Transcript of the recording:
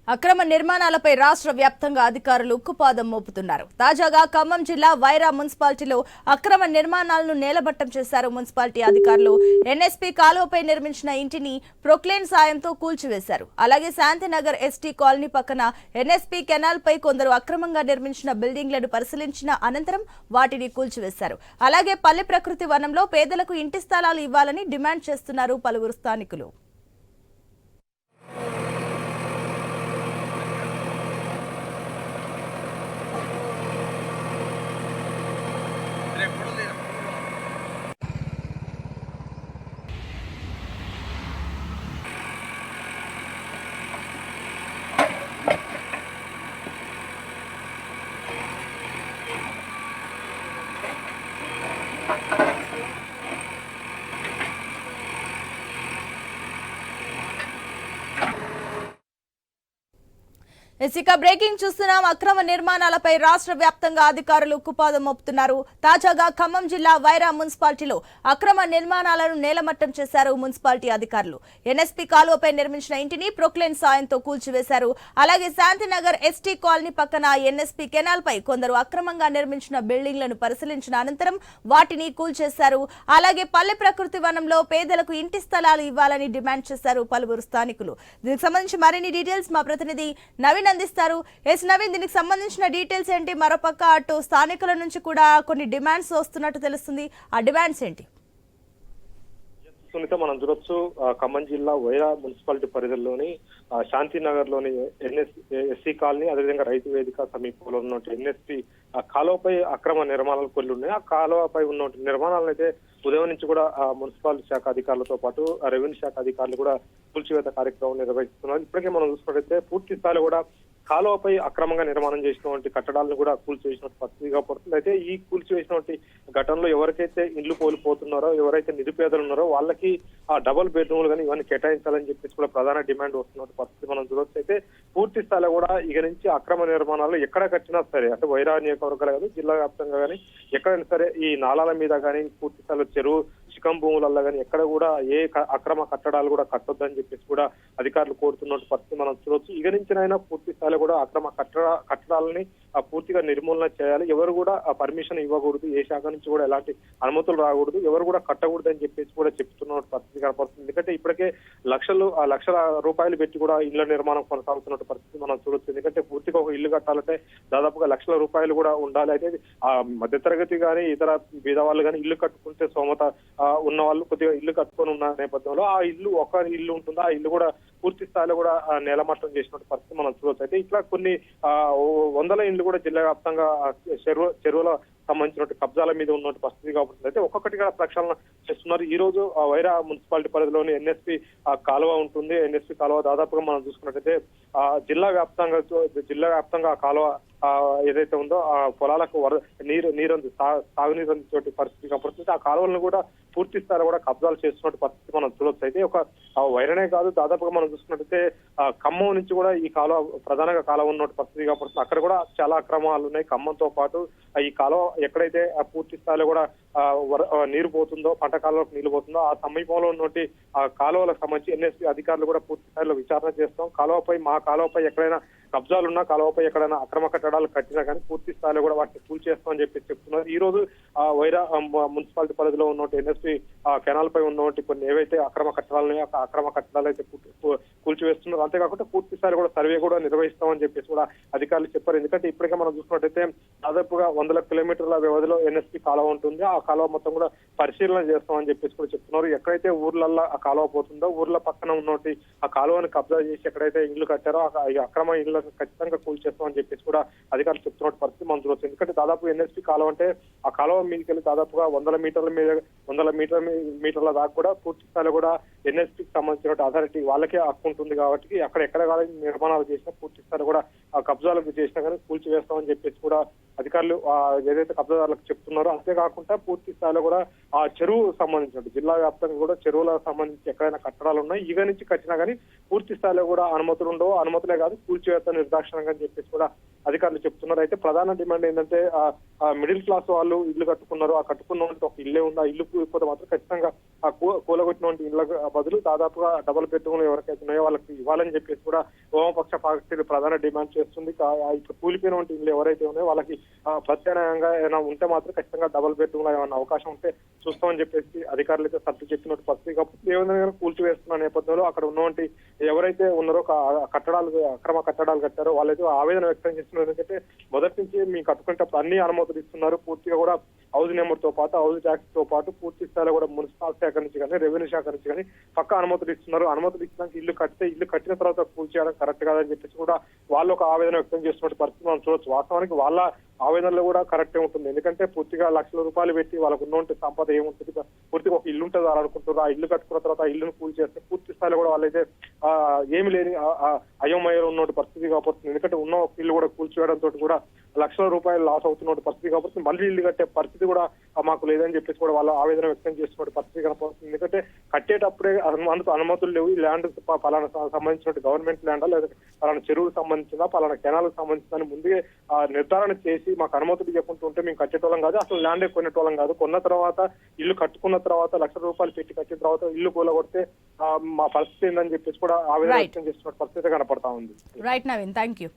అక్రమ నిర్మాణాలపై రాష్ట్ర వ్యాప్తంగా అధికారులు ఉక్కుపాదం మోపుతున్నారు. తాజాగా ఖమ్మం జిల్లా వైరా మున్సిపాలిటీలో అక్రమ నిర్మాణాలను నేలబట్టం చేశారు మున్సిపాలిటీ అధికారులు. ఎన్ఎస్పీ కాలువపై నిర్మించిన ఇంటిని ప్రొక్లేన్ సాయంతో కూల్చివేశారు. అలాగే శాంతినగర్ ఎస్టీ కాలనీ పక్కన ఎన్ఎస్పీ కెనాల్ పై కొందరు అక్రమంగా నిర్మించిన బిల్డింగ్లను పరిశీలించిన అనంతరం వాటిని కూల్చివేశారు. అలాగే పల్లె ప్రకృతి వనంలో పేదలకు ఇంటి స్థలాలు ఇవ్వాలని డిమాండ్ చేస్తున్నారు పలువురు స్థానికులు. ఇక బ్రేకింగ్ చూస్తున్నాం. అక్రమ నిర్మాణాలపై రాష్ట్ర వ్యాప్తంగా అధికారులు ఉక్కుపాదం మోపుతున్నారు. తాజాగా ఖమ్మం జిల్లా వైరా మున్సిపాలిటీలో అక్రమ నిర్మాణాలను నేలమట్టం చేశారు మున్సిపాలిటీ అధికారులు. ఎన్ఎస్పీ కాలువపై నిర్మించిన ఇంటిని ప్రొక్లేన్ సాయంతో కూల్చివేశారు. అలాగే శాంతినగర్ ఎస్టీ కాలనీ పక్కన ఎన్ఎస్పీ కెనాల్ పై కొందరు అక్రమంగా నిర్మించిన బిల్డింగ్లను పరిశీలించిన అనంతరం వాటిని కూల్చేశారు. అలాగే పల్లె ప్రకృతి వనంలో పేదలకు ఇంటి స్థలాలు ఇవ్వాలని డిమాండ్ చేశారు పలువురు స్థానికులు. దీనికి సంబంధించి మరిన్ని డీటెయిల్స్ మా ప్రతినిధి నవీన్ అందిస్తారు. నవీన్, దీనికి సంబంధించిన డీటెయిల్స్ ఏంటి? మరోపక్క అటు స్థానికుల నుంచి కూడా కొన్ని డిమాండ్స్ వస్తున్నట్టు తెలుస్తుంది. ఆ డిమాండ్స్ ఏంటి? సునీత, మనం చూడొచ్చు ఖమ్మం జిల్లా వైరా మున్సిపాలిటీ పరిధిలోని శాంతినగర్ లోని ఎస్సీ కాలనీ, అదేవిధంగా రైతు వేదిక సమీపంలో ఉన్న ఎన్ఎస్పీ కాలువపై అక్రమ నిర్మాణాలు కొన్ని ఉన్నాయి. ఆ కాలువపై ఉన్న నిర్మాణాలను అయితే ఉదయం నుంచి కూడా మున్సిపల్ శాఖ అధికారులతో పాటు రెవెన్యూ శాఖ అధికారులు కూడా కూల్చివేత కార్యక్రమం నిర్వహిస్తున్నారు. ఇప్పటికే మనం చూసుకున్నట్లయితే పూర్తి స్థాయిలో కూడా కాలువపై అక్రమంగా నిర్మాణం చేసినటువంటి కట్టడాలను కూడా కూల్చివేసినట్టు పరిస్థితిగా పడుతుంది. అయితే ఈ కూల్చివేసినటువంటి ఘటనలో ఎవరికైతే ఇళ్లు కోల్పోతున్నారో, ఎవరైతే నిరుపేదలు ఉన్నారో వాళ్ళకి ఆ డబుల్ బెడ్రూమ్లు కానీ ఇవన్నీ కేటాయించాలని చెప్పేసి కూడా ప్రధాన డిమాండ్ వస్తున్నటువంటి పరిస్థితి మనం చూడొచ్చు. అయితే పూర్తి స్థాయిలో కూడా ఇక నుంచి అక్రమ నిర్మాణాలు ఎక్కడ కట్టినా సరే, అంటే వైరా నియోజకవర్గాలు కానీ జిల్లా వ్యాప్తంగా కానీ ఎక్కడైనా సరే ఈ నాలాల మీద కానీ పూర్తి స్థాయిలో చెరువు చికం భూములలో కానీ ఎక్కడ కూడా ఏ అక్రమ కట్టడాలు కూడా కట్టొద్దని చెప్పేసి కూడా అధికారులు కోరుతున్నట్టు పరిస్థితి మనం చూడొచ్చు. ఇక నుంచినైనా పూర్తి స్థాయిలో కూడా అక్రమ కట్టడాలని పూర్తిగా నిర్మూలన చేయాలి. ఎవరు కూడా పర్మిషన్ ఇవ్వకూడదు, ఏ శాఖ నుంచి కూడా ఎలాంటి అనుమతులు రాకూడదు, ఎవరు కూడా కట్టకూడదు అని చెప్పేసి కూడా చెప్తున్న పరిస్థితి కనపడుతుంది. ఎందుకంటే ఇప్పటికే లక్షల రూపాయలు పెట్టి కూడా ఇళ్ల నిర్మాణం కొనసాగుతున్న పరిస్థితి మనం చూడొచ్చు. ఎందుకంటే పూర్తిగా ఒక ఇల్లు కట్టాలంటే దాదాపుగా లక్షల రూపాయలు కూడా ఉండాలి. అయితే ఆ మధ్యతరగతి కానీ ఇతర బీద వాళ్ళు కానీ ఇల్లు కట్టుకుంటే స్తోమత ఉన్న వాళ్ళు కొద్దిగా ఇల్లు కట్టుకొని ఉన్న నేపథ్యంలో ఆ ఇల్లు ఒక ఇల్లు ఉంటుందో ఆ ఇల్లు కూడా పూర్తి స్థాయిలో కూడా నేలమట్టం చేసినటువంటి పరిస్థితి మనం చూడొచ్చు. అయితే ఇట్లా కొన్ని వందల ఇండ్లు కూడా జిల్లా వ్యాప్తంగా చెరువుల సంబంధించినటువంటి కబ్జాల మీద ఉన్నటువంటి పరిస్థితి కాబట్టి అయితే ఒక్కొక్కటిగా ప్రక్షాళన చేస్తున్నారు. ఈ రోజు వైరా మున్సిపాలిటీ పరిధిలోని ఎన్ఎస్పీ కాలువ ఉంటుంది. ఎన్ఎస్పీ కాలువ దాదాపుగా మనం చూసుకున్నట్టయితే జిల్లా వ్యాప్తంగా ఆ కాలువ ఏదైతే ఉందో ఆ పొలాలకు నీరు సాగునీరు అందించే పరిస్థితి కనపడుతుంది. ఆ కాలువలను కూడా పూర్తి స్థాయిలో కూడా కబ్జాలు చేస్తున్న పరిస్థితి మనం చూడొచ్చు. అయితే ఒక వైరనే కాదు, దాదాపుగా మనం చూసుకున్నట్టయితే ఖమ్మం నుంచి కూడా ఈ కాలువ ప్రధానంగా కాలువ ఉన్న పరిస్థితి కనపడుతుంది. అక్కడ కూడా చాలా అక్రమాలు ఉన్నాయి. ఖమ్మంతో పాటు ఈ కాలువ ఎక్కడైతే పూర్తి స్థాయిలో కూడా నీరు పోతుందో, పంట కాలువలకు నీళ్లు పోతుందో ఆ సమీపంలో ఉన్నటువంటి ఆ కాలువలకు సంబంధించి ఎన్ఎస్పీ అధికారులు కూడా పూర్తి స్థాయిలో విచారణ చేస్తాం. మా కాలువపై ఎక్కడైనా కబ్జాలున్నా, కాలువపై ఎక్కడైనా అక్రమ కట్టడాలు కట్టినా కానీ పూర్తి స్థాయిలో కూడా వాటిని కూల్చేస్తామని చెప్పి చెప్తున్నారు. ఈ రోజు వైరా మున్సిపాలిటీ పరిధిలో ఉన్నటువంటి ఎన్ఎస్పీ కెనాల్ పై ఉన్నటువంటి కొన్ని ఏవైతే అక్రమ కట్టడాలు ఉన్నాయో ఆ అక్రమ కట్టడాలు అయితే కూల్చివేస్తున్నారు. అంతేకాకుండా పూర్తి స్థాయి కూడా సర్వే కూడా నిర్వహిస్తామని చెప్పేసి కూడా అధికారులు చెప్పారు. ఎందుకంటే ఇప్పటికే మనం చూసుకున్నట్టయితే దాదాపుగా 100 కిలోమీటర్ల వ్యవధిలో ఎన్ఎస్పీ కాలువ ఉంటుంది. ఆ కాలువ మొత్తం కూడా పరిశీలన చేస్తామని చెప్పేసి కూడా చెప్తున్నారు. ఎక్కడైతే ఊర్లల్లో ఆ కాలువ పోతుందో ఊర్ల పక్కన ఉన్నటువంటి ఆ కాలువని కబ్జా చేసి ఎక్కడైతే ఇళ్లు కట్టారో ఆ అక్రమ ఇళ్లను ఖచ్చితంగా కూల్చేస్తామని చెప్పేసి కూడా అధికారులు చెప్తున్న పరిస్థితి మనం చూడవచ్చు. ఎందుకంటే దాదాపు ఎన్ఎస్పీ కాలువ అంటే ఆ కాలువ మీదకి వెళ్ళి దాదాపుగా 100 మీటర్ల దాకా కూడా పూర్తి స్థాయిలో కూడా ఎన్ఎస్పీకి సంబంధించిన అథారిటీ వాళ్ళకే హక్కు ఉంటుంది. కాబట్టి ఎక్కడ కాలేజీ నిర్మాణాలు చేసినా పూర్తి స్థాయిలో కూడా ఆ కబ్జాలకు చేసినా కానీ కూల్చివేస్తామని చెప్పేసి కూడా అధికారులు ఏదైతే కబ్జాదారులకు చెప్తున్నారో, అంతేకాకుండా పూర్తి స్థాయిలో కూడా ఆ చెరువు సంబంధించిన జిల్లా వ్యాప్తంగా కూడా చెరువులకు సంబంధించి ఎక్కడైనా కట్టడాలు ఉన్నాయి, ఇక నుంచి కట్టినా కానీ పూర్తి స్థాయిలో కూడా అనుమతులు ఉండవు. అనుమతులే కాదు, కూల్చివేత నిర్దాక్షణంగా చెప్పేసి కూడా అధికారులు చెప్తున్నారు. అయితే ప్రధాన డిమాండ్ ఏంటంటే మిడిల్ క్లాస్ వాళ్ళు ఇల్లు కట్టుకున్నారు. ఆ కట్టుకున్న ఒక ఇల్లే ఉంది. ఆ ఇల్లు కూలిపోతే మాత్రం ఖచ్చితంగా ఆ కూలగొట్టిన ఇళ్ళ బదులు దాదాపుగా డబుల్ బెడ్రూమ్లు ఎవరికైతే ఉన్నాయో వాళ్ళకి ఇవ్వాలని చెప్పేసి కూడా వామపక్ష పార్టీలు ప్రధాన డిమాండ్ చేస్తుంది. ఇప్పుడు కూలిపోయిన ఇల్లు ఎవరైతే ఉన్నాయో వాళ్ళకి ప్రత్యామ్నాయంగా ఏమైనా ఉంటే మాత్రం ఖచ్చితంగా డబుల్ బెడ్రూమ్ లో ఏమైనా అవకాశం ఉంటే చూస్తామని చెప్పేసి అధికారులు అయితే సర్ది చెప్పినట్టు పరిస్థితి. కాబట్టి ఏమైనా కూల్చివేస్తున్న నేపథ్యంలో అక్కడ ఉన్నటువంటి ఎవరైతే ఉన్నారో అక్రమ కట్టడాలు కట్టారో వాళ్ళైతే ఆవేదన వ్యక్తం చేస్తున్నారు. ఎందుకంటే మొదటి నుంచి మేము కట్టుకునేటప్పుడు అన్ని అనుమతులు ఇస్తున్నారు. పూర్తిగా కూడా హౌస్ నెంబర్ తో పాటు హౌస్ ట్యాక్స్ తో పాటు పూర్తి స్థాయిలో కూడా మున్సిపల్ శాఖ నుంచి కానీ రెవెన్యూ శాఖ నుంచి కానీ పక్కా అనుమతులు ఇస్తున్నారు. అనుమతులు ఇచ్చినాక ఇల్లు కట్టిన తర్వాత పూర్తి చేయడం కరెక్ట్ కాదని చెప్పేసి కూడా వాళ్ళు ఒక ఆవేదన వ్యక్తం చేస్తున్న పరిస్థితి మనం చూడొచ్చు. వాస్తవానికి వాళ్ళ ఆవేదనలో కూడా కరెక్టే ఉంటుంది. ఎందుకంటే పూర్తిగా లక్షల రూపాయలు పెట్టి వాళ్ళకు ఉన్నటువంటి సంపద ఏముంటుంది, పూర్తిగా ఒక ఇల్లు ఉంటుంది అనుకుంటారు. ఆ ఇల్లు కట్టుకున్న తర్వాత ఆ ఇల్లును కూల్ చేస్తే పూర్తి స్థాయిలో కూడా వాళ్ళైతే ఏమి లేని అయోమయంలో ఉన్న పరిస్థితి కాబట్టి, ఎందుకంటే ఉన్న ఒక ఇల్లు కూడా కూల్చివేయడంతో కూడా లక్షల రూపాయలు లాస్ అవుతున్న పరిస్థితి కాబట్టి మళ్ళీ ఇల్లు కట్టే పరిస్థితి కూడా మాకు లేదని చెప్పేసి కూడా వాళ్ళు ఆవేదన వ్యక్తం చేస్తున్న పరిస్థితి కనపడుతుంది. ఎందుకంటే కట్టేటప్పుడే అనుమతులు లేవు. ఈ ల్యాండ్ పలానా సంబంధించిన గవర్నమెంట్ ల్యాండా లేదా పలానా చెరువుకు సంబంధించిందా పలానా కెనాల్కి సంబంధించిందని ముందే నిర్ధారణ చేసి మాకు అనుమతులు ఇవ్వకుండా ఉంటే మేము కట్టేటోళ్ళం కాదు, అసలు ల్యాండే కొనేటోళ్ళం కాదు. కొన్న తర్వాత ఇల్లు కట్టుకున్న తర్వాత లక్షల రూపాయలు పెట్టి కట్టిన తర్వాత ఇల్లు కూలగొడితే మా పరిస్థితి ఏందని చెప్పేసి కూడా ఆవేదన వ్యక్తం చేస్తున్న పరిస్థితి కనపడతా ఉంది. Right Naveen, thank you.